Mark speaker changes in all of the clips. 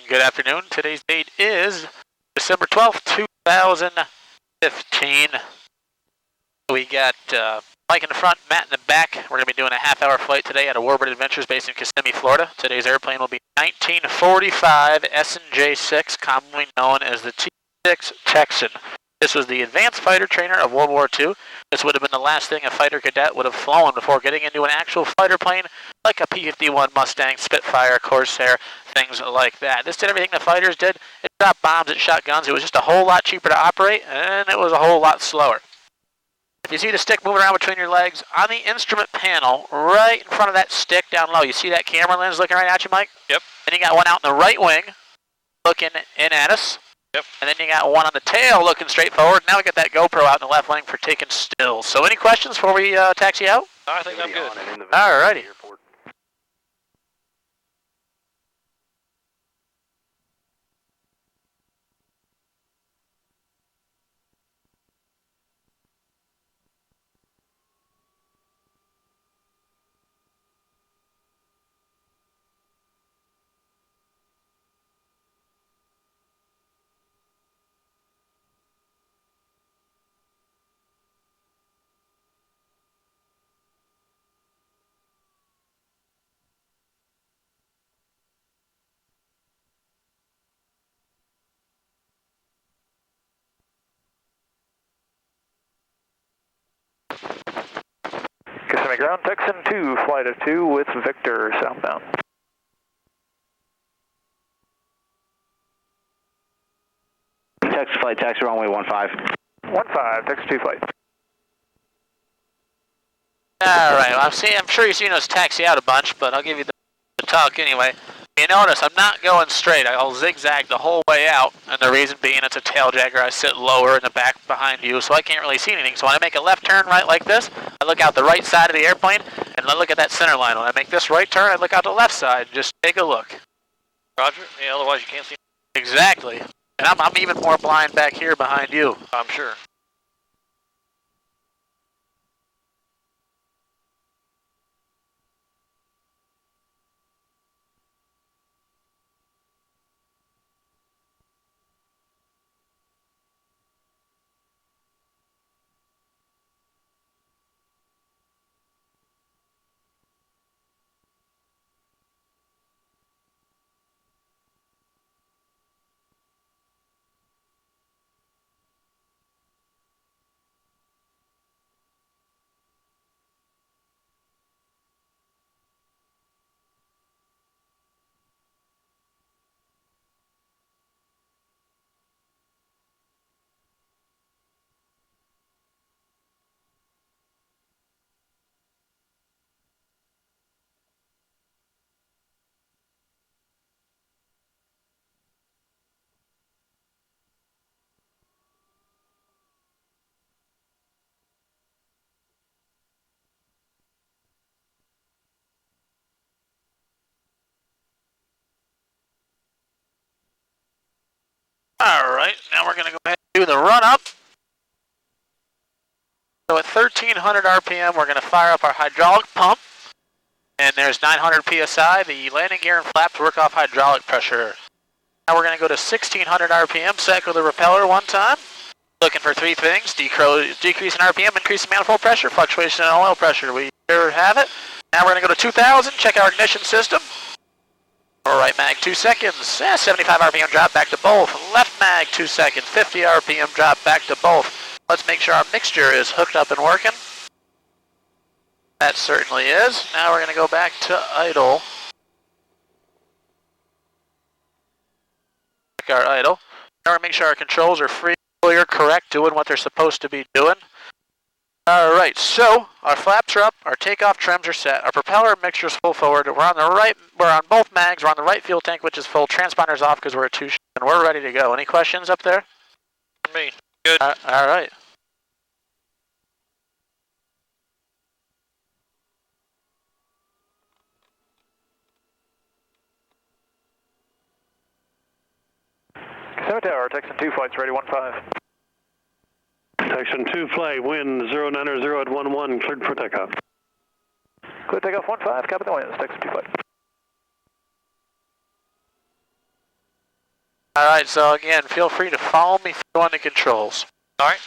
Speaker 1: good afternoon. Today's date is December 12th, 2015. We got Mike in the front, Matt in the back. We're going to be doing a half-hour flight today out of Warbird Adventures based in Kissimmee, Florida. Today's airplane will be 1945 S&J 6, commonly known as the T6 Texan. This was the advanced fighter trainer of World War II. This would have been the last thing a fighter cadet would have flown before getting into an actual fighter plane like a P-51 Mustang, Spitfire, Corsair, things like that. This did everything the fighters did. It dropped bombs, it shot guns. It was just a whole lot cheaper to operate, and it was a whole lot slower. If you see the stick moving around between your legs, on the instrument panel, right in front of that stick down low, you see that camera lens looking right at you, Mike?
Speaker 2: Yep.
Speaker 1: Then you got one out in the right wing looking in at us.
Speaker 2: Yep.
Speaker 1: And then you got one on the tail looking straight forward. Now we got that GoPro out in the left wing for taking stills. So any questions before we taxi out?
Speaker 2: I think I'm good.
Speaker 1: Alrighty.
Speaker 3: Kissimmee ground, Texan 2, flight of 2 with Victor southbound.
Speaker 4: T6flight, taxi runway 15.
Speaker 3: 15, Texan 2 flight.
Speaker 1: Alright, well, I'm sure you've seen us taxi out a bunch, but I'll give you the talk anyway. You notice I'm not going straight. I'll zigzag the whole way out, and the reason being it's a tail jagger. I sit lower in the back behind you, so I can't really see anything. So when I make a left turn right like this, I look out the right side of the airplane, and I look at that center line. When I make this right turn, I look out the left side. Just take a look.
Speaker 2: Roger. Yeah, otherwise you can't see.
Speaker 1: Exactly. And I'm even more blind back here behind you.
Speaker 2: I'm sure.
Speaker 1: Alright, now we're going to go ahead and do the run-up. So at 1300 RPM, we're going to fire up our hydraulic pump. And there's 900 PSI. The landing gear and flaps work off hydraulic pressure. Now we're going to go to 1600 RPM, cycle the propeller one time. Looking for three things: decrease in RPM, increase in manifold pressure, fluctuation in oil pressure. We sure have it. Now we're going to go to 2000, check our ignition system. Right mag, 2 seconds. 75 RPM drop back to both. Left mag, 2 seconds. 50 RPM drop back to both. Let's make sure our mixture is hooked up and working. That certainly is. Now we're going to go back to idle. Check our idle. Now we're going to make sure our controls are free, clear, correct, doing what they're supposed to be doing. Alright, so our flaps are up, our takeoff trims are set, our propeller mixture is full forward, we're on both mags, we're on the right fuel tank which is full, transponder's off because we're at 2 and we're ready to go. Any questions up there?
Speaker 2: For me. Good.
Speaker 1: Alright.
Speaker 3: Kissimmee Tower, Texan 2 flights ready, 15.
Speaker 5: Texan 2 flight, wind 090 at 11, cleared for takeoff.
Speaker 3: Clear takeoff 15, copy the winds, Texan 2 flight.
Speaker 1: Alright, so again, feel free to follow me through on the controls.
Speaker 2: Alright.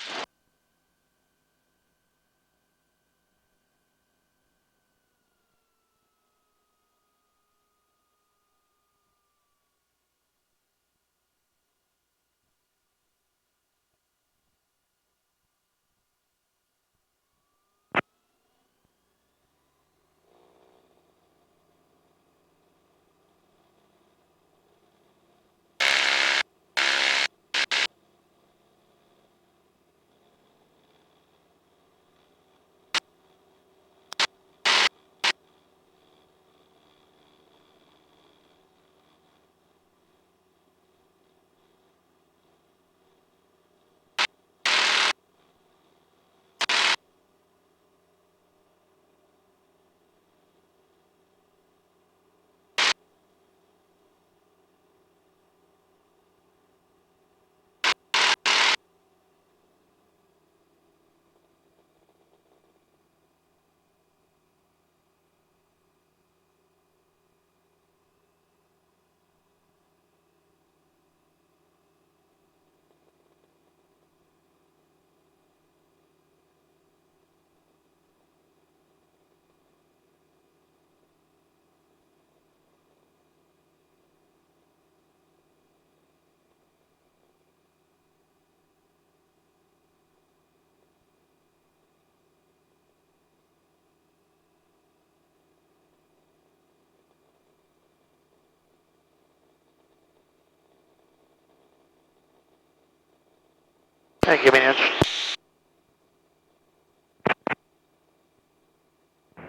Speaker 1: Hey, give me an inch.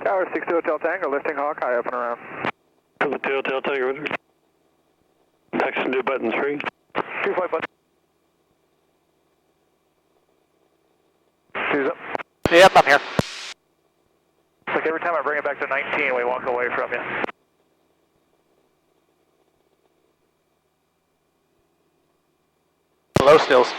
Speaker 3: Tower 60 Hotel Tango, lifting Hawkeye up and around.
Speaker 5: For the Hotel Tango. Texan to button 3.
Speaker 3: 2 flight button. 2's up.
Speaker 1: Yep, I'm here.
Speaker 3: Like every time I bring it back to 19, we walk away from you.
Speaker 1: Low stills.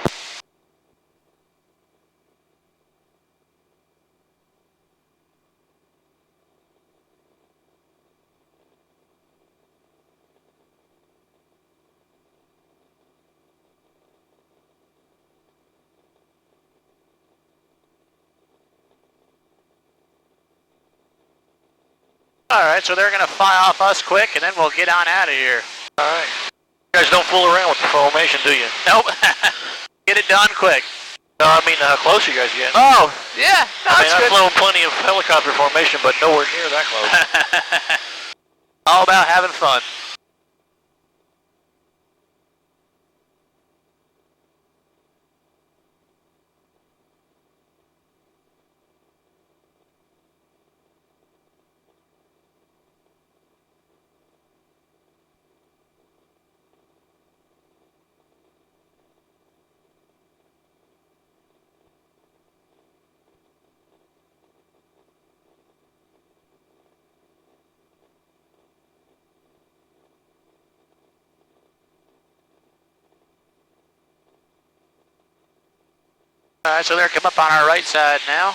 Speaker 1: Alright, so they're going to fly off us quick, and then we'll get on out of here.
Speaker 2: Alright. You guys don't fool around with the formation, do you?
Speaker 1: Nope. Get it done quick.
Speaker 2: No, I mean how close you guys get.
Speaker 1: Oh, yeah. No,
Speaker 2: I mean,
Speaker 1: that's
Speaker 2: I've
Speaker 1: good.
Speaker 2: flown plenty of helicopter formation, but nowhere near that close.
Speaker 1: All about having fun. Alright, so they're coming up on our right side now.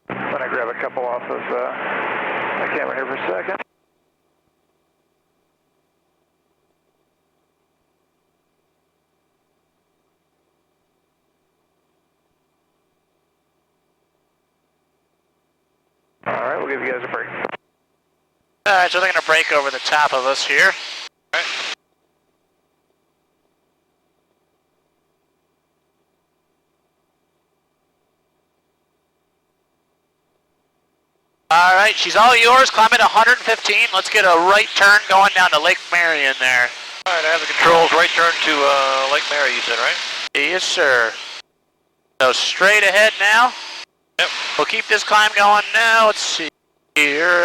Speaker 3: I'm gonna grab a couple off of my camera here for a second. Alright, we'll give you guys a break.
Speaker 1: Alright, so they're going to break over the top of us here. Alright, she's all yours. Climb at 115. Let's get a right turn going down to Lake Marion there.
Speaker 2: Alright, I have the controls. Right turn to Lake Mary, you said, right?
Speaker 1: Yes, sir. So straight ahead now.
Speaker 2: Yep.
Speaker 1: We'll keep this climb going now. Let's see here.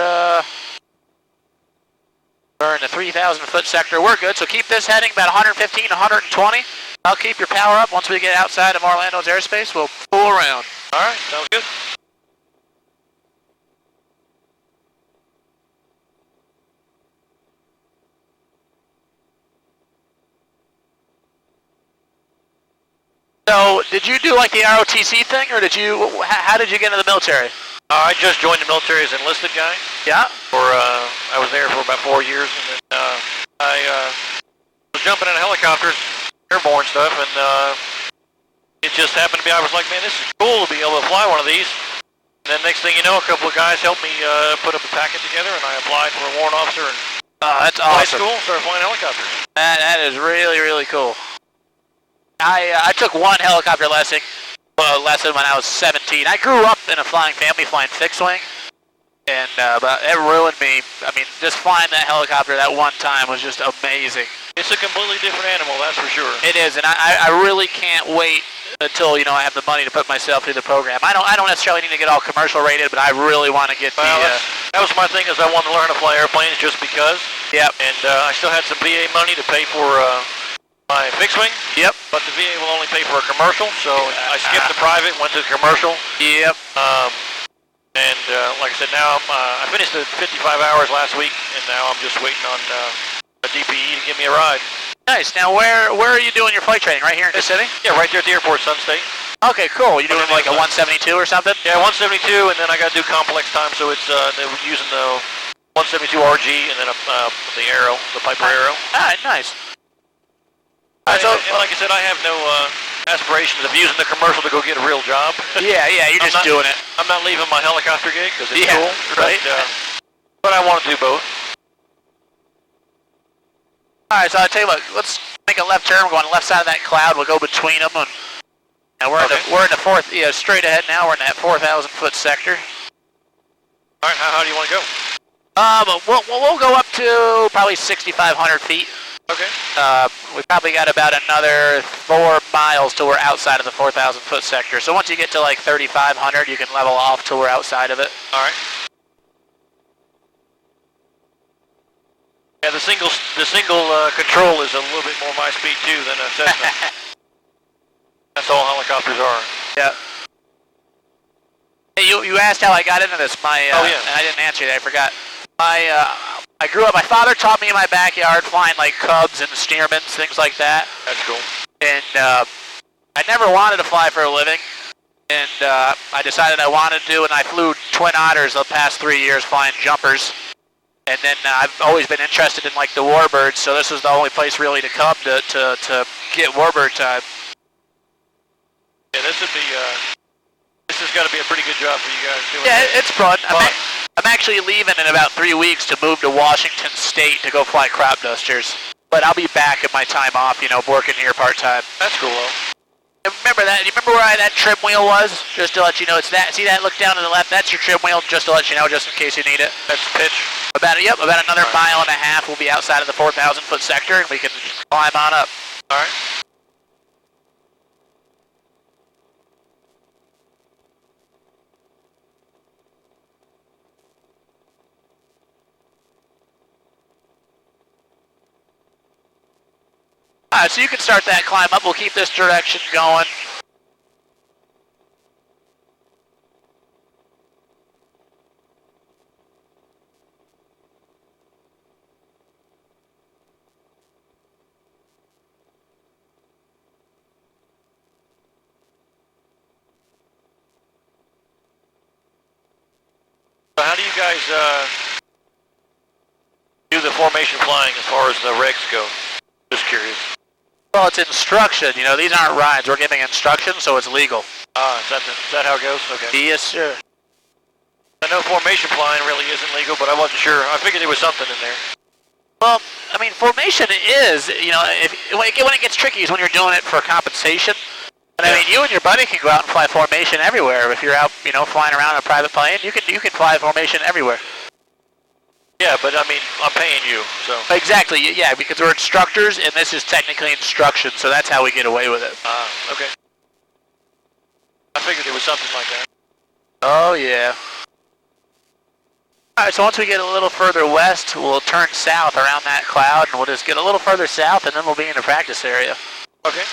Speaker 1: We're in the 3,000 foot sector. We're good. So keep this heading about 115, 120. I'll keep your power up. Once we get outside of Orlando's airspace, we'll pull around.
Speaker 2: Alright, sounds good.
Speaker 1: So, did you do like the ROTC thing, or how did you get into the military?
Speaker 2: I just joined the military as an enlisted guy.
Speaker 1: Yeah?
Speaker 2: I was there for about 4 years, and then I was jumping in helicopters, airborne stuff, and it just happened to be, I was like, man, this is cool to be able to fly one of these. And then next thing you know, a couple of guys helped me put up a packet together, and I applied for a warrant officer and
Speaker 1: that's awesome.
Speaker 2: school, started flying helicopters.
Speaker 1: That is really, really cool. I took one helicopter lesson when I was 17. I grew up in a flying family, flying fixed wing, and but it ruined me. I mean, just flying that helicopter that one time was just amazing.
Speaker 2: It's a completely different animal, that's for sure.
Speaker 1: It is, and I really can't wait until I have the money to put myself through the program. I don't necessarily need to get all commercial rated, but I really want to get
Speaker 2: that was my thing, is I wanted to learn to fly airplanes just because.
Speaker 1: Yep.
Speaker 2: And I still had some VA money to pay for my fixed wing.
Speaker 1: Yep.
Speaker 2: But the VA will only pay for a commercial, so I skipped the private, went to the commercial.
Speaker 1: Yep.
Speaker 2: And like I said, now I finished the 55 hours last week, and now I'm just waiting on a DPE to give me a ride.
Speaker 1: Nice. Now, where are you doing your flight training? Right here in Kissimmee?
Speaker 2: Yeah, right there at the airport, Sun State.
Speaker 1: Okay, cool. You doing like a 172 or something?
Speaker 2: Yeah, 172, and then I got to do complex time, so it's they're using the 172 RG and then the Arrow, the Piper Arrow.
Speaker 1: Ah, nice.
Speaker 2: And like I said, I have no aspirations of using the commercial to go get a real job.
Speaker 1: Yeah, you're just doing it.
Speaker 2: I'm not leaving my helicopter gig because it's cool,
Speaker 1: right?
Speaker 2: But I want to do both.
Speaker 1: All right, so I'll tell you what. Let's make a left turn. We're going to the left side of that cloud. We'll go between them, and we're in the fourth. Yeah, straight ahead now. We're in that 4,000-foot sector.
Speaker 2: All right, how do you want to go?
Speaker 1: We'll go up to probably 6,500 feet.
Speaker 2: Okay.
Speaker 1: We probably got about another 4 miles till we're outside of the 4,000-foot sector. So once you get to like 3,500, you can level off till we're outside of it.
Speaker 2: All right. Yeah, the single control is a little bit more my speed too than a Cessna. That's all helicopters are.
Speaker 1: Yeah. Hey, you asked how I got into this.
Speaker 2: And
Speaker 1: I didn't answer that. I forgot. I grew up. My father taught me in my backyard flying like Cubs and Stearmans, things like that.
Speaker 2: That's cool.
Speaker 1: And I never wanted to fly for a living, and I decided I wanted to, and I flew Twin Otters the past 3 years flying jumpers. And then I've always been interested in like the Warbirds, so this was the only place really to come to get Warbird time.
Speaker 2: Yeah, this has got to be a pretty good job for you guys doing.
Speaker 1: Yeah, it's fun. I'm actually leaving in about 3 weeks to move to Washington State to go fly crop dusters. But I'll be back at my time off, working here part-time.
Speaker 2: That's cool, though.
Speaker 1: And remember that? You remember where that trim wheel was? Just to let you know, it's that. See that? Look down to the left. That's your trim wheel, just to let you know, just in case you need it.
Speaker 2: That's the pitch.
Speaker 1: About another mile and a half. We'll be outside of the 4,000-foot sector, and we can climb on up.
Speaker 2: All right.
Speaker 1: Alright, so you can start that climb up. We'll keep this direction going.
Speaker 2: So how do you guys do the formation flying as far as the regs go? Just curious.
Speaker 1: Well, it's instruction. These aren't rides. We're giving instruction, so it's legal.
Speaker 2: Is that how it goes? Okay.
Speaker 1: Yes, sir.
Speaker 2: I know formation flying really isn't legal, but I wasn't sure. I figured there was something in there.
Speaker 1: Well, I mean, formation is, when it gets tricky is when you're doing it for compensation. But I mean, you and your buddy can go out and fly formation everywhere. If you're out, flying around in a private plane, you can fly formation everywhere.
Speaker 2: Yeah, but I mean, I'm paying you, so.
Speaker 1: Exactly, yeah, because we're instructors, and this is technically instruction, so that's how we get away with it.
Speaker 2: Okay. I figured there was something like that.
Speaker 1: Oh, yeah. Alright, so once we get a little further west, we'll turn south around that cloud, and we'll just get a little further south, and then we'll be in the practice area.
Speaker 2: Okay.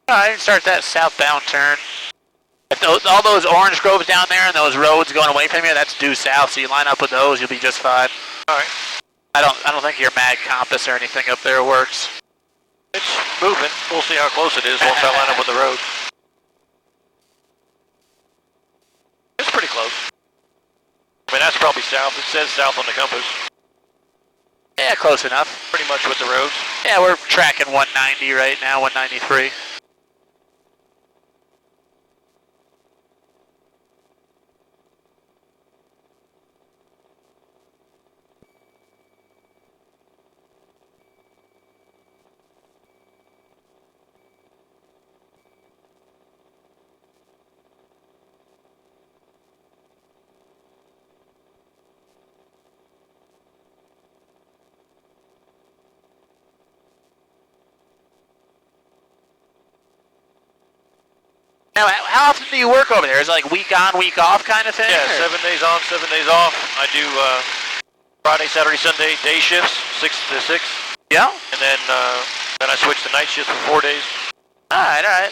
Speaker 1: Alright, start that southbound turn. If all those orange groves down there and those roads going away from you, that's due south, so you line up with those, you'll be just fine.
Speaker 2: Alright.
Speaker 1: I don't think your mag compass or anything up there works.
Speaker 2: It's moving. We'll see how close it is once I line up with the road. It's pretty close. I mean, that's probably south. It says south on the compass.
Speaker 1: Yeah, close enough.
Speaker 2: Pretty much with the roads.
Speaker 1: Yeah, we're tracking 190 right now, 193. Now, how often do you work over there? Is it like week on, week off kind of thing?
Speaker 2: Yeah,
Speaker 1: or?
Speaker 2: 7 days on, 7 days off. I do Friday, Saturday, Sunday day shifts, 6 to 6.
Speaker 1: Yeah.
Speaker 2: And then I switch to night shifts for 4 days.
Speaker 1: Alright, alright.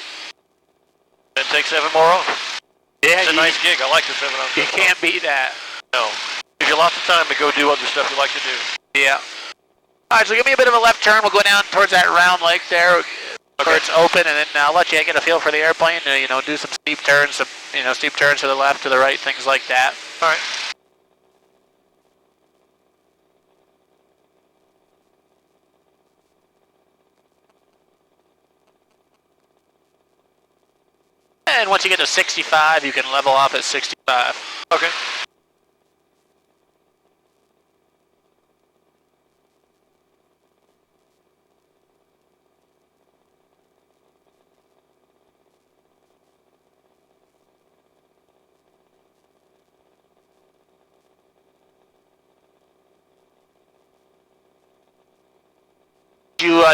Speaker 2: Then take 7 more off.
Speaker 1: Yeah,
Speaker 2: it's a nice gig. I like the 7 on 7
Speaker 1: You can't beat that.
Speaker 2: No. Gives you lots of time to go do other stuff you like to do.
Speaker 1: Yeah. Alright, so give me a bit of a left turn. We'll go down towards that round lake there. Where it's open, and then I'll let you get a feel for the airplane. You know, do some steep turns, steep turns to the left, to the right, things like that.
Speaker 2: All right.
Speaker 1: And once you get to 65, you can level off at 65.
Speaker 2: Okay.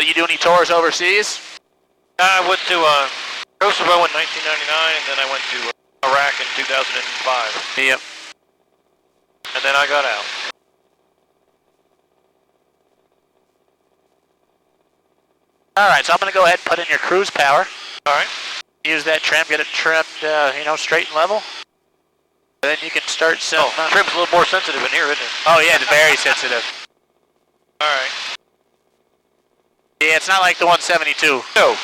Speaker 1: You do any tours overseas?
Speaker 2: I went to Kosovo in 1999, and then I went to Iraq in 2005.
Speaker 1: Yep.
Speaker 2: And then I got out.
Speaker 1: Alright, so I'm going to go ahead and put in your cruise power.
Speaker 2: Alright.
Speaker 1: Use that trim, get it trimmed, straight and level. And then you can start some...
Speaker 2: trim's a little more sensitive in here, isn't it?
Speaker 1: Oh yeah, it's very sensitive.
Speaker 2: Alright.
Speaker 1: Yeah, it's not like the 172.
Speaker 2: No.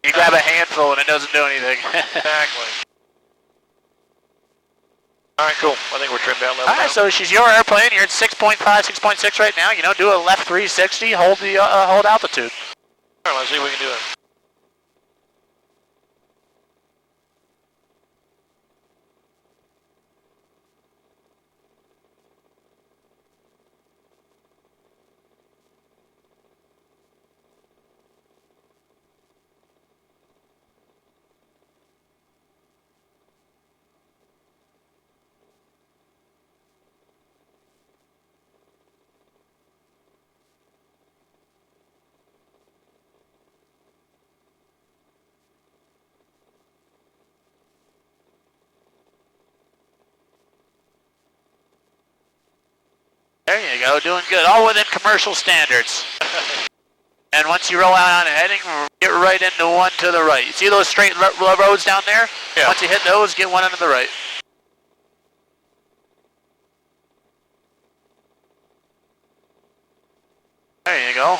Speaker 1: You grab a handful and it doesn't do anything.
Speaker 2: Exactly. Alright, cool. I think we're trimmed out level.
Speaker 1: Alright, so she's your airplane. You're at 6.5, 6.6 right now. Do a left 360, hold the hold altitude.
Speaker 2: Alright, let's see if we can do it.
Speaker 1: There you go, doing good. All within commercial standards. And once you roll out on a heading, get right into one to the right. You see those straight roads down there?
Speaker 2: Yeah.
Speaker 1: Once you hit those, get one into the right. There you go.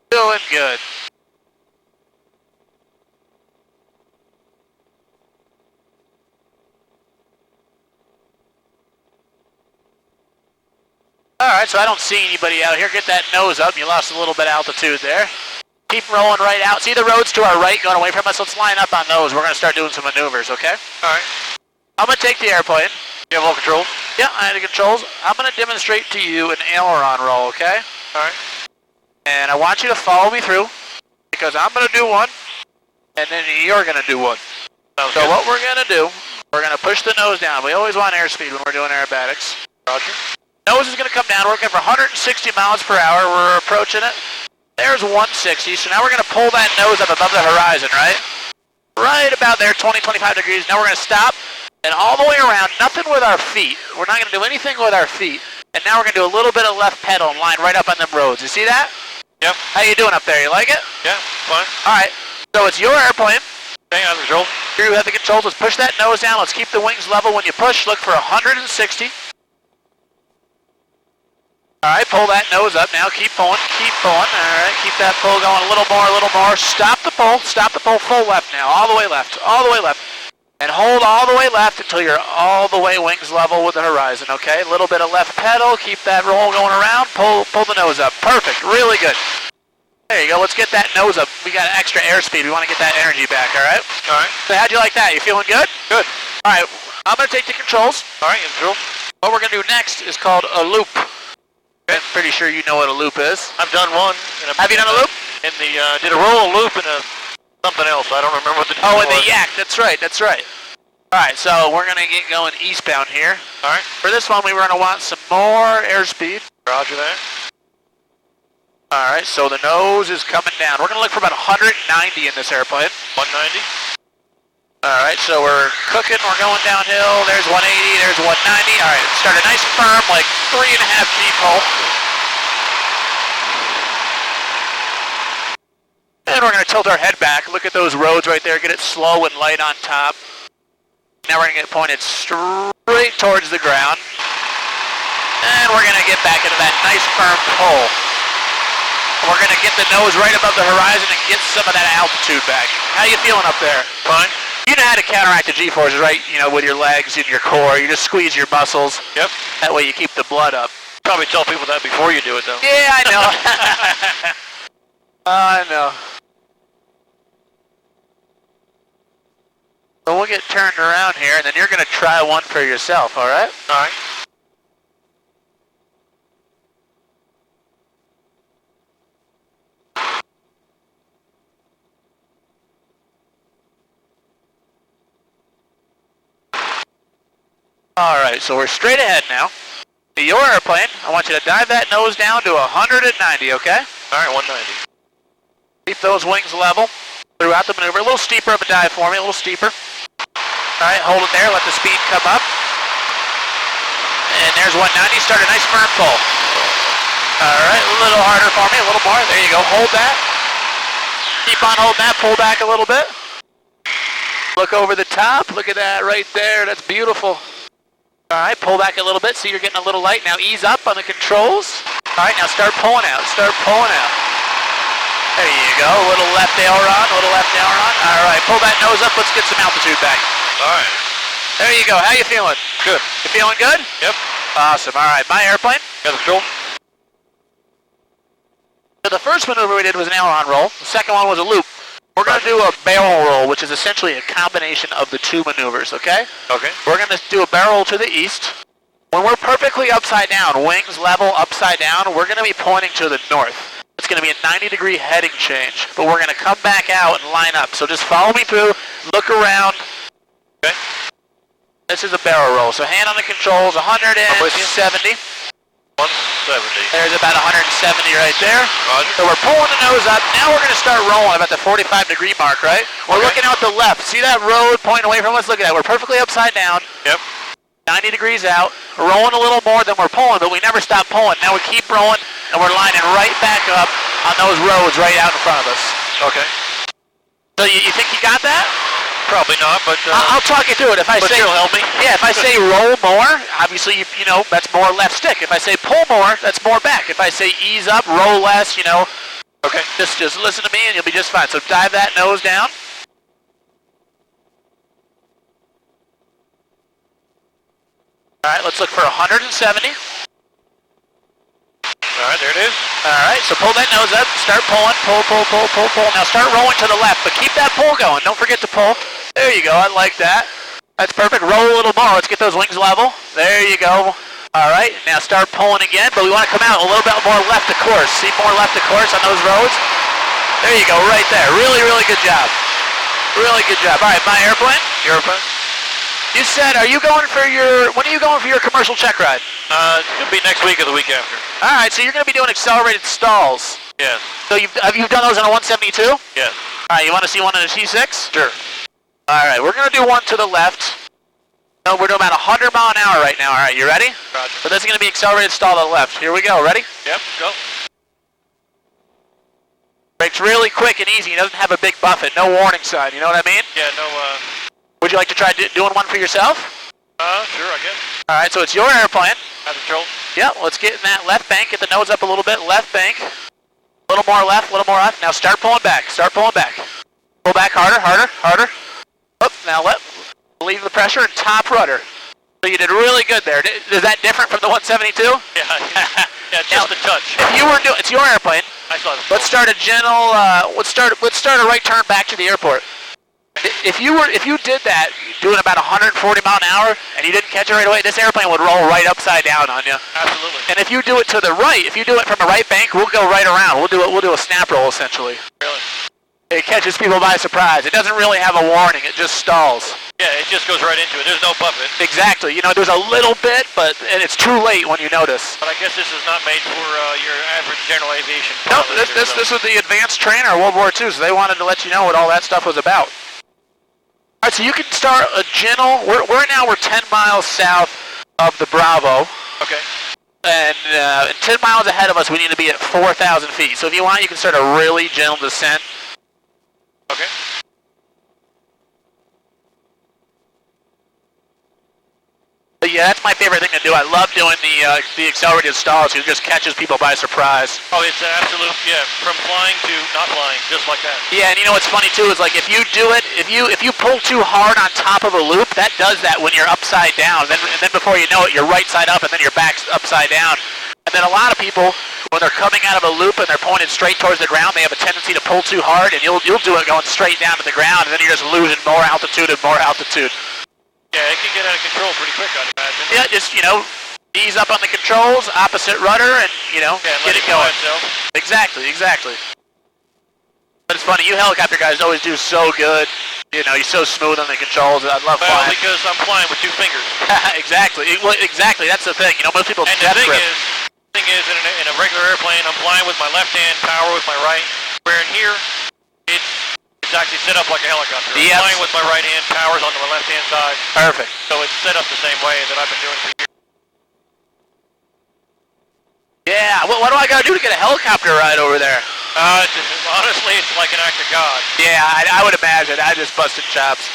Speaker 1: Doing good. Alright, so I don't see anybody out here. Get that nose up. You lost a little bit of altitude there. Keep rolling right out. See the roads to our right going away from us? Let's line up on those. We're going to start doing some maneuvers, okay?
Speaker 2: Alright.
Speaker 1: I'm going to take the airplane.
Speaker 2: You have all control?
Speaker 1: Yeah, I had the controls. I'm going to demonstrate to you an aileron roll, okay?
Speaker 2: Alright.
Speaker 1: And I want you to follow me through, because I'm going to do one, and then you're going to do one.
Speaker 2: Sounds
Speaker 1: So
Speaker 2: good.
Speaker 1: what we're going to do, we're going to push the nose down. We always want airspeed when we're doing aerobatics.
Speaker 2: Roger.
Speaker 1: Nose is going to come down. We're looking for 160 miles per hour. We're approaching it. There's 160. So now we're going to pull that nose up above the horizon, right? Right about there, 20, 25 degrees. Now we're going to stop and all the way around. Nothing with our feet. We're not going to do anything with our feet. And now we're going to do a little bit of left pedal and line right up on them roads. You see that?
Speaker 2: Yep.
Speaker 1: How you doing up there? You like it?
Speaker 2: Yeah, fine.
Speaker 1: All right. So it's your airplane.
Speaker 2: Hang on, control.
Speaker 1: Here you have the controls. Let's push that nose down. Let's keep the wings level. When you push, look for 160. All right, pull that nose up now. Keep pulling, keep pulling. All right, keep that pull going a little more, a little more. Stop the pull full left now. All the way left, all the way left. And hold all the way left until you're all the way wings level with the horizon, okay? A little bit of left pedal. Keep that roll going around. Pull the nose up. Perfect, really good. There you go. Let's get that nose up. We got extra airspeed. We want to get that energy back, all right?
Speaker 2: All right.
Speaker 1: So how'd you like that? You feeling good?
Speaker 2: Good.
Speaker 1: All right, I'm going to take the controls.
Speaker 2: All right, control.
Speaker 1: What we're going to do next is called a loop. I'm pretty sure you know what a loop is.
Speaker 2: I've done one.
Speaker 1: Have you done a loop?
Speaker 2: In the, did a roll, a loop, and a something else. I don't remember what the
Speaker 1: Oh,
Speaker 2: was.
Speaker 1: in the yak. That's right, that's right. All right, so we're going to get going eastbound here.
Speaker 2: All right.
Speaker 1: For this one, we were going to want some more airspeed.
Speaker 2: Roger that.
Speaker 1: All right, so the nose is coming down. We're going to look for about 190 in this airplane.
Speaker 2: 190.
Speaker 1: All right, so we're cooking. We're going downhill. There's 180. There's 190. All right, start a nice firm, like 3.5 feet pull. And we're going to tilt our head back. Look at those roads right there. Get it slow and light on top. Now we're going to get pointed straight towards the ground. And we're going to get back into that nice firm pull. And we're going to get the nose right above the horizon and get some of that altitude back. How you feeling up there?
Speaker 2: Fine.
Speaker 1: You know how to counteract the G-forces, right? You know, with your legs and your core. You just squeeze your muscles.
Speaker 2: Yep.
Speaker 1: That way you keep the blood up.
Speaker 2: Probably tell people that before you do it, though.
Speaker 1: Yeah, I know. I know. So we'll get turned around here, and then you're going to try one for yourself, all right?
Speaker 2: All right.
Speaker 1: All right, so we're straight ahead now. Your airplane, I want you to dive that nose down to 190, okay?
Speaker 2: All right, 190.
Speaker 1: Keep those wings level throughout the maneuver. A little steeper of a dive for me, a little steeper. All right, hold it there, let the speed come up. And there's 190, start a nice firm pull. All right, a little harder for me, a little more. There you go, hold that. Keep on holding that, pull back a little bit. Look over the top, look at that right there, that's beautiful. All right, pull back a little bit, so you're getting a little light. Now ease up on the controls. All right, now start pulling out, start pulling out. There you go, a little left aileron, a little left aileron. All right, pull that nose up, let's get some altitude back.
Speaker 2: All right.
Speaker 1: There you go, how you feeling?
Speaker 2: Good.
Speaker 1: You feeling good?
Speaker 2: Yep.
Speaker 1: Awesome, all right, my airplane.
Speaker 2: Got the control.
Speaker 1: So the first maneuver we did was an aileron roll. The second one was a loop. We're going to do a barrel roll, which is essentially a combination of the two maneuvers, okay?
Speaker 2: Okay.
Speaker 1: We're going to do a barrel to the east. When we're perfectly upside down, wings level upside down, we're going to be pointing to the north. It's going to be a 90-degree heading change, but we're going to come back out and line up. So just follow me through, look around.
Speaker 2: Okay.
Speaker 1: This is a barrel roll. So hand on the controls, 170.
Speaker 2: 170.
Speaker 1: There's about 170 right there.
Speaker 2: Roger.
Speaker 1: So we're pulling the nose up. Now we're going to start rolling about the 45-degree mark, right? We're looking out the left. See that road pointing away from us? Look at that. We're perfectly upside down.
Speaker 2: Yep.
Speaker 1: 90 degrees out. We're rolling a little more than we're pulling, but we never stop pulling. Now we keep rolling, and we're lining right back up on those roads right out in front of us.
Speaker 2: Okay.
Speaker 1: So you think you got that?
Speaker 2: Probably not, but
Speaker 1: I'll talk you through it. If I say
Speaker 2: you'll help me.
Speaker 1: Yeah, if I say roll more, obviously you know that's more left stick. If I say pull more, that's more back. If I say ease up, roll less, you know.
Speaker 2: Okay.
Speaker 1: Just listen to me and you'll be just fine. So dive that nose down. All right, let's look for 170.
Speaker 2: All right, there it is.
Speaker 1: All right, so pull that nose up, start pulling, pull. Now start rolling to the left, but keep that pull going. Don't forget to pull. There you go, I like that. That's perfect. Roll a little more. Let's get those wings level. There you go. All right, now start pulling again, but we want to come out a little bit more left of course. See more left of course on those roads? There you go, right there. Really, really good job. Really good job. All right, my airplane.
Speaker 2: Your airplane?
Speaker 1: You said, when are you going for your commercial check ride?
Speaker 2: It's going to be next week or the week after.
Speaker 1: All right, so you're going to be doing accelerated stalls.
Speaker 2: Yes.
Speaker 1: So have you done those on a 172?
Speaker 2: Yes.
Speaker 1: All right, you want to see one on a T6?
Speaker 2: Sure.
Speaker 1: All right, we're going to do one to the left. No, we're doing about 100 mile an hour right now. All right, you ready?
Speaker 2: Roger.
Speaker 1: So this is going to be accelerated stall to the left. Here we go. Ready?
Speaker 2: Yep, go.
Speaker 1: Brakes really quick and easy. He doesn't have a big buffet. No warning sign. You know what I mean?
Speaker 2: Yeah, no,
Speaker 1: Would you like to try doing one for yourself?
Speaker 2: sure, I guess.
Speaker 1: All right, so it's your airplane.
Speaker 2: Out of control.
Speaker 1: Yeah, let's get in that left bank. Get the nose up a little bit. Left bank. A little more left, a little more left. Now start pulling back. Start pulling back. Pull back harder, harder, harder. Up, now leave the pressure and top rudder. So you did really good there. Is that different from the 172?
Speaker 2: Yeah, yeah, just a touch.
Speaker 1: If you were doing, it's your airplane.
Speaker 2: I saw it.
Speaker 1: Let's start a gentle. Let's start a right turn back to the airport. If you did that, doing about 140 mile an hour, and you didn't catch it right away, this airplane would roll right upside down on you.
Speaker 2: Absolutely.
Speaker 1: And if you do it to the right, if you do it from the right bank, we'll go right around. We'll do a snap roll essentially.
Speaker 2: Really?
Speaker 1: It catches people by surprise. It doesn't really have a warning. It just stalls.
Speaker 2: Yeah, it just goes right into it. There's no buffet.
Speaker 1: Exactly. You know, there's a little bit, and it's too late when you notice.
Speaker 2: But I guess this is not made for your average general aviation
Speaker 1: No,
Speaker 2: pilot.
Speaker 1: this was the advanced trainer of World War II, so they wanted to let you know what all that stuff was about. All right, so you can start a gentle. We're 10 miles south of the Bravo.
Speaker 2: Okay.
Speaker 1: And 10 miles ahead of us, we need to be at 4,000 feet. So if you want, you can start a really gentle descent.
Speaker 2: Okay.
Speaker 1: But yeah, that's my favorite thing to do. I love doing the accelerated stalls because it just catches people by surprise.
Speaker 2: Oh, it's an absolute, yeah, from flying to not flying, just like that.
Speaker 1: Yeah, and you know what's funny too is like if you do it, if you pull too hard on top of a loop, that does that when you're upside down. And then before you know it, you're right side up and then your back's upside down. And then a lot of people, when they're coming out of a loop and they're pointed straight towards the ground, they have a tendency to pull too hard, and you'll do it going straight down to the ground, and then you're just losing more altitude and more altitude.
Speaker 2: Yeah, it can get out of control pretty quick, I'd imagine.
Speaker 1: Yeah, just, ease up on the controls, opposite rudder, and, get it going. Exactly. But it's funny, you helicopter guys always do so good. You're so smooth on the controls. I love flying.
Speaker 2: Well, because I'm flying with two fingers.
Speaker 1: Exactly. Well, exactly. That's the thing. Most people
Speaker 2: and the thing is, in a regular airplane, I'm flying with my left hand, power with my right. Where in here, it's actually set up like a helicopter. I'm flying with my right hand, power's on my left hand side.
Speaker 1: Perfect.
Speaker 2: So it's set up the same way that I've been doing for years.
Speaker 1: Yeah. What do I got to do to get a helicopter ride over there?
Speaker 2: Honestly, it's like an act of God.
Speaker 1: Yeah, I would imagine. I just busted chops.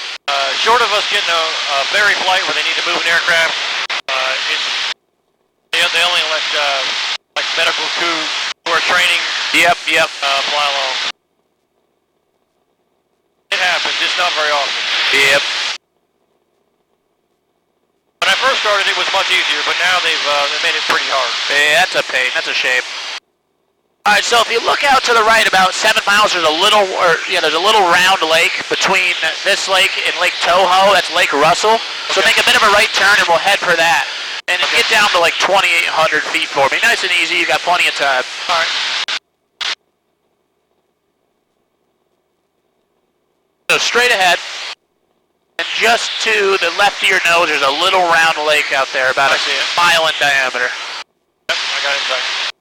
Speaker 2: Short of us getting a ferry flight where they need to move an aircraft, they only let like medical crews who are training.
Speaker 1: Yep.
Speaker 2: Fly along. It happens. It's not very often.
Speaker 1: Yep.
Speaker 2: When I first started, it was much easier, but now they've made it pretty hard.
Speaker 1: Yeah, that's a pain. That's a shame. All right, so if you look out to the right about 7 miles, there's a little round lake between this lake and Lake Toho. That's Lake Russell. So make a bit of a right turn, and we'll head for that. And get down to like 2,800 feet for me. Nice and easy. You got plenty of time.
Speaker 2: All right.
Speaker 1: So straight ahead, and just to the left of your nose, there's a little round lake out there, about a mile in diameter.
Speaker 2: Yep, I got it inside.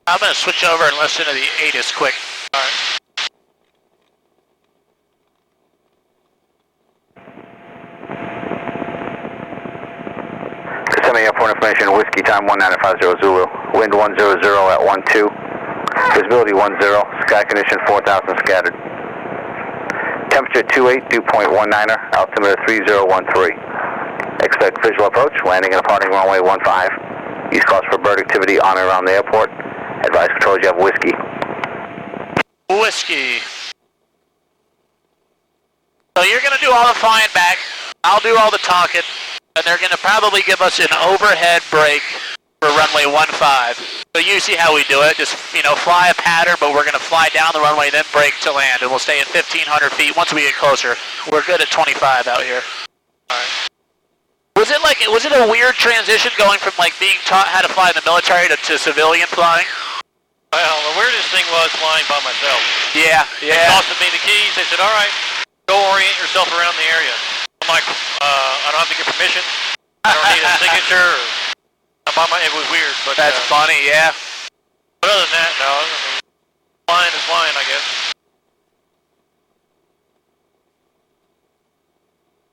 Speaker 1: I'm going to switch over and listen to the ATIS quick.
Speaker 2: All right.
Speaker 3: Kissimmee Airport information, Whiskey time 1950 Zulu, wind 100 at 12, visibility 10, sky condition 4,000 scattered.
Speaker 4: Temperature 28, dew point 19er, altimeter 3013. Expect visual approach, landing and departing runway 15. Use cause for bird activity on and around the airport. Advise controls you have whiskey.
Speaker 1: Whiskey. So you're going to do all the flying back, I'll do all the talking, and they're going to probably give us an overhead break for runway 15. So you see how we do it, just, you know, fly a pattern, but we're going to fly down the runway, then break to land, and we'll stay at 1,500 feet once we get closer. We're good at 25 out here.
Speaker 2: Alright.
Speaker 1: Was it a weird transition going from like being taught how to fly in the military to civilian flying?
Speaker 2: Well, the weirdest thing was flying by myself.
Speaker 1: Yeah,
Speaker 2: They tossed me the keys, they said, alright, go orient yourself around the area. I'm like, I don't have to get permission, I don't need a signature, it was weird, but...
Speaker 1: That's funny, yeah.
Speaker 2: But other than that, no, I mean, flying is flying, I guess.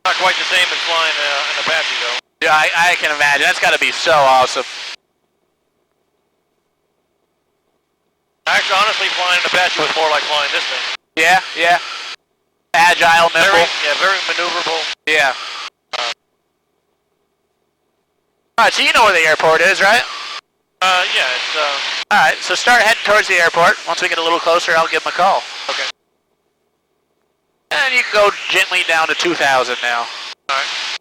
Speaker 2: Not quite the same as flying an Apache, though.
Speaker 1: Yeah, I can imagine. That's got to be so awesome.
Speaker 2: Actually, honestly, flying an Apache was more like flying this thing.
Speaker 1: Yeah, yeah. Agile, nimble.
Speaker 2: Very maneuverable.
Speaker 1: Yeah. Alright, so you know where the airport is, right?
Speaker 2: Yeah, it's,
Speaker 1: Alright, so start heading towards the airport. Once we get a little closer, I'll give them a call.
Speaker 2: okay.
Speaker 1: And you can go gently down to 2,000 now.
Speaker 2: Alright.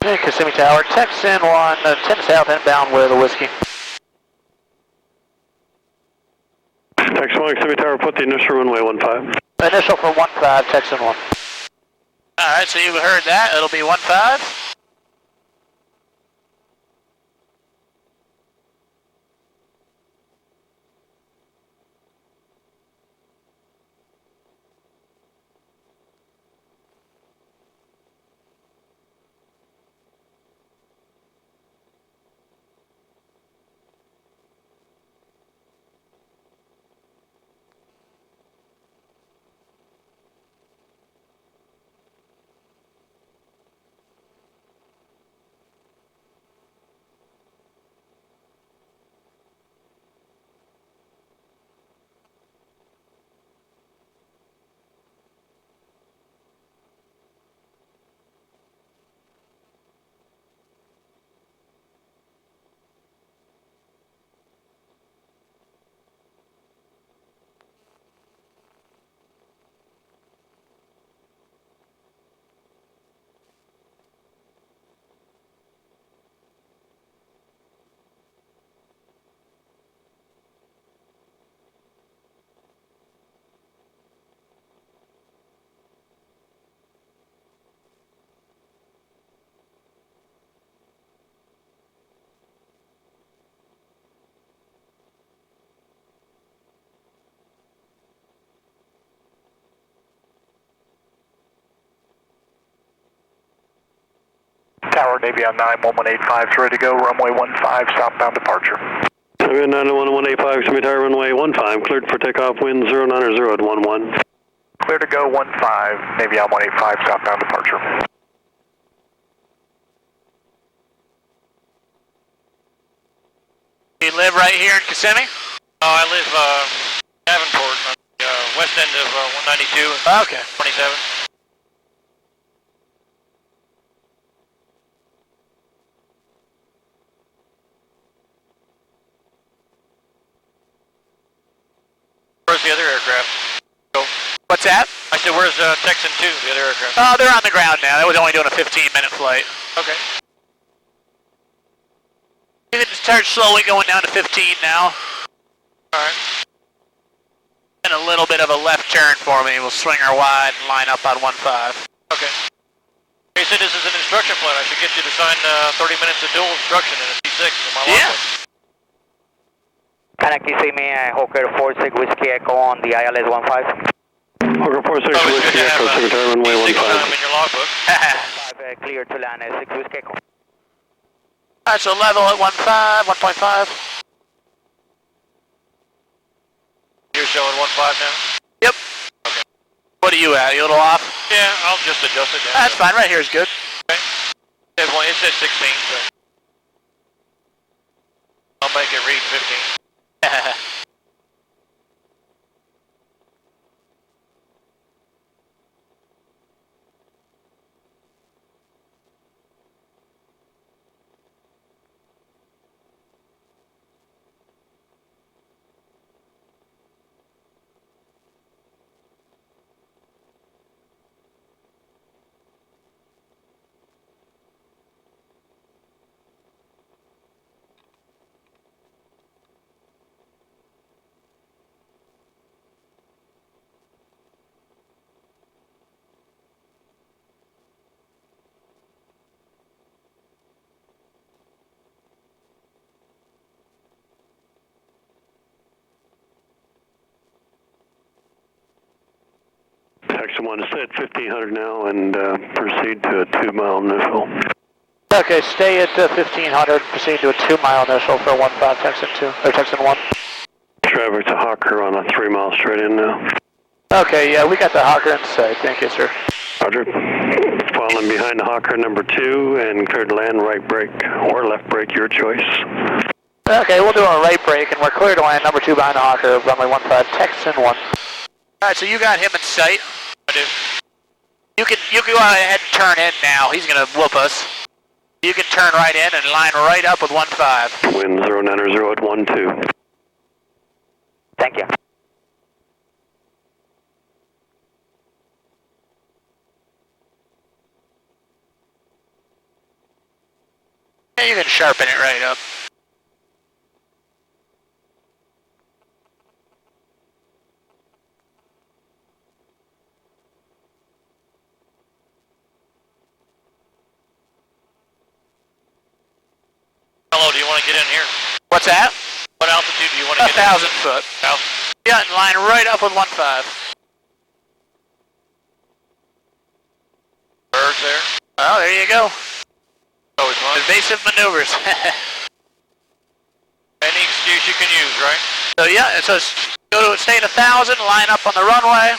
Speaker 1: Kissimmee Tower, Texan 1, 10 south inbound with a whiskey.
Speaker 5: Texan 1, Kissimmee Tower, put the initial runway 15.
Speaker 1: Initial for 15, Texan 1. Alright, so you heard that. It'll be 15.
Speaker 3: Tower, Navy on 91185 is ready to go, runway 15, southbound departure.
Speaker 5: Navy on 91185, Kissimmee Tower, runway 15, cleared for takeoff, wind 090 at 11.
Speaker 3: Clear to go, 15, Navy on 185, southbound departure.
Speaker 1: You live right here in Kissimmee?
Speaker 2: Oh, I live, Davenport, on the, west end of, 192 and
Speaker 1: Okay.
Speaker 2: 27. where's the other aircraft? Go.
Speaker 1: What's that?
Speaker 2: I said, where's Texan 2, the other aircraft?
Speaker 1: Oh, they're on the ground now. That was only doing a 15-minute flight.
Speaker 2: Okay.
Speaker 1: You can start slowly going down to 15 now.
Speaker 2: Alright.
Speaker 1: And a little bit of a left turn for me. We'll swing her wide and line up on 1-5.
Speaker 2: Okay. He said this is an instruction flight. I should get you to sign 30 minutes of dual instruction in a T6 in my logbook.
Speaker 6: Can I Kissimmee Hawker 46 Whiskey Echo on the ILS 15?
Speaker 5: Hawker 46
Speaker 2: Oh,
Speaker 5: Whiskey
Speaker 2: you
Speaker 5: Echo,
Speaker 2: have
Speaker 5: Secretary runway
Speaker 2: T6 time
Speaker 5: 15.
Speaker 2: in your logbook.
Speaker 6: 5 clear to land 6 Whiskey Echo.
Speaker 1: Alright, so level at 1.5, 1.5.
Speaker 2: You're showing 1.5 now?
Speaker 1: Yep.
Speaker 2: Okay.
Speaker 1: What are you at? You a little off?
Speaker 2: Yeah, I'll just adjust it down.
Speaker 1: That's fine. Right here is good.
Speaker 2: Okay. It said 16, so I'll make it read 15.
Speaker 5: Texan 1 set 1500 now and proceed to a 2-mile initial.
Speaker 1: Okay, stay at 1500. Proceed to a 2-mile initial for 1.5 Texan 2, or Texan 1.
Speaker 5: Traffic to Hawker on a 3-mile straight in now.
Speaker 1: Okay, yeah, we got the Hawker in sight. Thank you, sir.
Speaker 5: Roger. Falling behind the Hawker number 2 and cleared to land right brake or left brake, your choice.
Speaker 1: Okay, we'll do a right brake, and we're clear to land number 2 behind the Hawker, runway 15, Texan 1. Alright, so you got him in sight.
Speaker 2: I do.
Speaker 1: You can go ahead and turn in now. He's gonna whoop us. You can turn right in and line right up with 1.5.
Speaker 5: Wind 090 at 12.
Speaker 6: Thank you.
Speaker 1: Yeah, you can sharpen it right up.
Speaker 2: Hello, do you want to get in here?
Speaker 1: What's that?
Speaker 2: What altitude do you want to get
Speaker 1: 1,000 foot.
Speaker 2: in?
Speaker 1: Yeah, and line right up with 1.5.
Speaker 2: Birds there?
Speaker 1: Well, there you go.
Speaker 2: Always fun.
Speaker 1: Evasive maneuvers.
Speaker 2: Any excuse you can use, right?
Speaker 1: So yeah, so go to stay at 1,000, line up on the runway.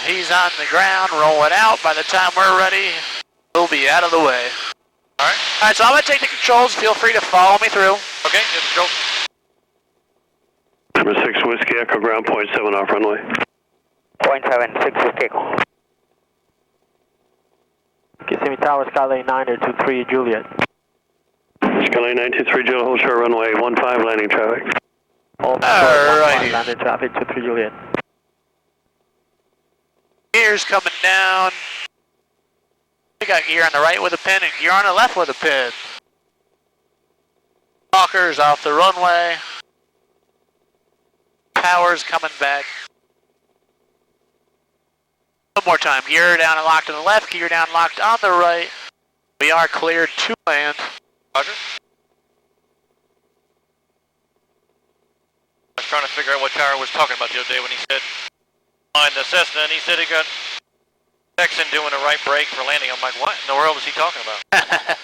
Speaker 1: He's on the ground, roll it out. By the time we're ready, we'll be out of the way.
Speaker 2: Alright.
Speaker 1: Alright, so I'm going to take the controls. Feel free to follow me through.
Speaker 2: Okay, good control.
Speaker 5: Number 6 Whiskey Echo ground point 7 off runway.
Speaker 6: 0.7 6 Whiskey Echo.
Speaker 7: Kissimmee Tower, Skylane 923 Juliet.
Speaker 5: Skylane 923 Juliet, hold short runway 15 landing traffic.
Speaker 1: Alrighty.
Speaker 7: Landed traffic 23 Juliet.
Speaker 1: Gear's coming down. We got gear on the right with a pin and gear on the left with a pin. Hawker's off the runway. Power's coming back. One more time. Gear down and locked on the left. Gear down locked on the right. We are cleared to land.
Speaker 2: Roger. I was trying to figure out what Tower was talking about the other day when he said flying the Cessna, and he said he got Texan doing a right brake for landing. I'm like, what in the world is he talking about?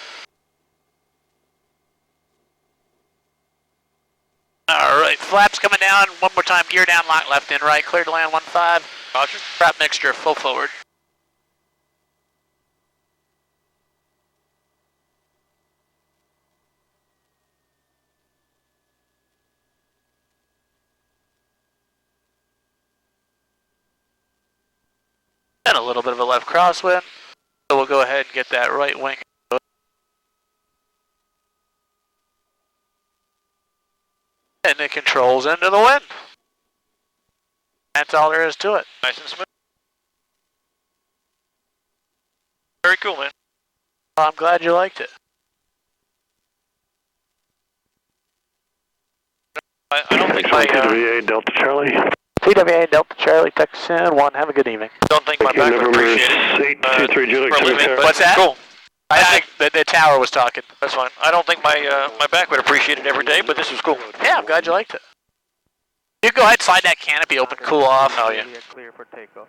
Speaker 1: Alright, flaps coming down. One more time. Gear down, lock left and right. Clear to land 15.
Speaker 2: Roger.
Speaker 1: Prop mixture, full forward. And a little bit of a left crosswind. So we'll go ahead and get that right wing. And it controls into the wind. That's all there is to it.
Speaker 2: Nice and smooth. Very cool, man.
Speaker 1: Well, I'm glad you liked it.
Speaker 2: I don't think my
Speaker 5: TWA Delta Charlie.
Speaker 1: TWA Delta Charlie, Texan 1. Have a good evening.
Speaker 2: don't think my back would
Speaker 5: November
Speaker 2: appreciate it.
Speaker 5: 823 Juliet.
Speaker 2: For a living, but
Speaker 1: What's that?
Speaker 2: Cool.
Speaker 1: I think the tower was talking.
Speaker 2: That's fine. I don't think my my back would appreciate it every day, but this was cool.
Speaker 1: Yeah, I'm glad you liked it. You go ahead, slide that canopy open, cool off.
Speaker 2: Oh yeah.
Speaker 7: Clear for takeoff.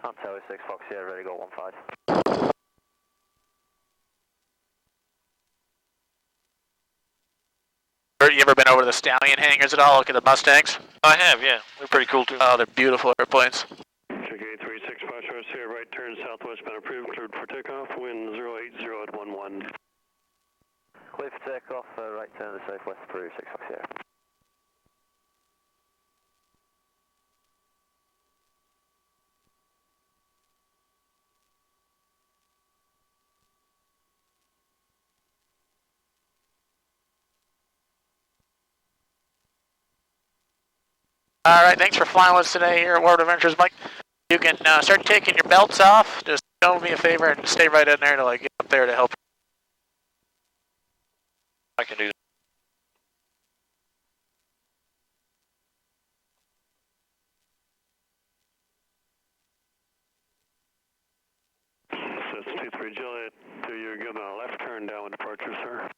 Speaker 3: I'm Tower 6 Fox here, ready to go 15.
Speaker 1: Bert, you ever been over to the Stallion hangars at all? Look at the Mustangs.
Speaker 2: I have, yeah. They're pretty cool too.
Speaker 1: Oh, they're beautiful airplanes.
Speaker 5: Check 836 Foxtrot here, right turn southwest, been approved, cleared for takeoff, wind 080 at 11.
Speaker 3: Clear for takeoff, right turn to the southwest, approved 6 Fox here.
Speaker 1: All right, thanks for flying with us today here at Warbird Adventures, Mike. You can start taking your belts off. Just do me a favor and stay right in there till I get up there to help.
Speaker 2: I can do that.
Speaker 5: That's 23 Juliet, do you give them a left turn down with departure, sir?